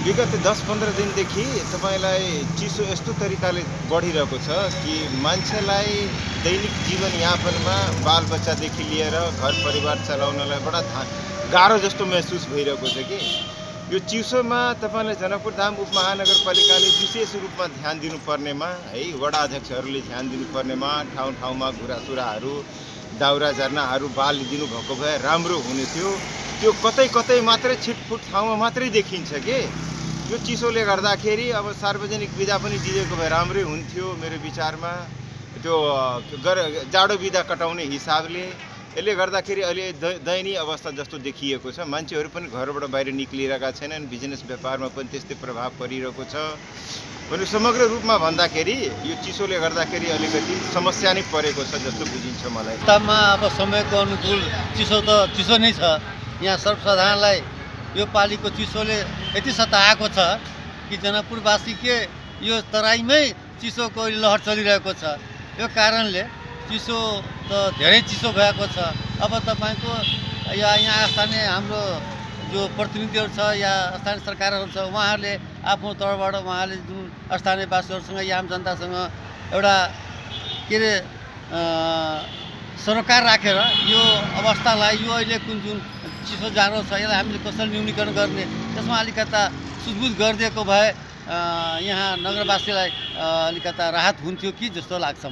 विगत 10-15 दिनदेखि तपाईँलाई चिसो यस्तो तरिकाले बढिरहेको छ कि मान्छेलाई दैनिक जीवनयापनमा बालबच्चादेखि लिएर घर परिवार चलाउनलाई बडा गाह्रो जस्तो महसुस भइरहेको छ कि यो चिसोमा तपाईँलाई जनकपुरधाम उपमहानगरपालिकाले विशेष रूपमा ध्यान दिनुपर्नेमा है, वडा अध्यक्षहरूले ध्यान दिनुपर्नेमा, ठाउँ ठाउँमा घुरासुराहरू दाउरा झर्नाहरू बालिदिनु भएको भए राम्रो हुने थियो। त्यो कतै कतै मात्रै छिटफुट ठाउँमा मात्रै देखिन्छ कि यो चिसोले गर्दाखेरि अब सार्वजनिक बिदा पनि दिएको भए राम्रै हुन्थ्यो मेरो विचारमा। त्यो जाडो बिदा कटाउने हिसाबले यसले गर्दाखेरि अहिले दयनीय अवस्था जस्तो देखिएको छ। मान्छेहरू पनि घरबाट बाहिर निक्लिरहेका छैनन्, बिजनेस व्यापारमा पनि त्यस्तै प्रभाव परिरहेको छ। भने समग्र रूपमा भन्दाखेरि यो चिसोले गर्दाखेरि अलिकति समस्या नै परेको छ जस्तो बुझिन्छ मलाई। तापमा अब समयको अनुकूल चिसो नै छ। यहाँ सर्वसाधारणलाई यो पालिको चिसोले यति सताएको छ कि जनकपुरवासी के यो तराईमै चिसोको लहर चलिरहेको छ। यो कारणले चिसो त धेरै चिसो भएको छ। अब तपाईँको यहाँ स्थानीय हाम्रो जो प्रतिनिधिहरू छ या स्थानीय सरकारहरू छ, उहाँहरूले आफ्नो तर्फबाट उहाँले जुन स्थानीयवासीहरूसँग या आम जनतासँग एउटा के अरे सरोकार राखेर यो अवस्थालाई, यो अहिलेको जुन चिसो जाडो छ यसलाई हामीले कसरी न्यूनीकरण गर्ने, त्यसमा अलिकता सुझबुझ गरिदिएको भए यहाँ नगरवासीलाई अलिकता राहत हुन्थ्यो कि जस्तो लाग्छ मलाई।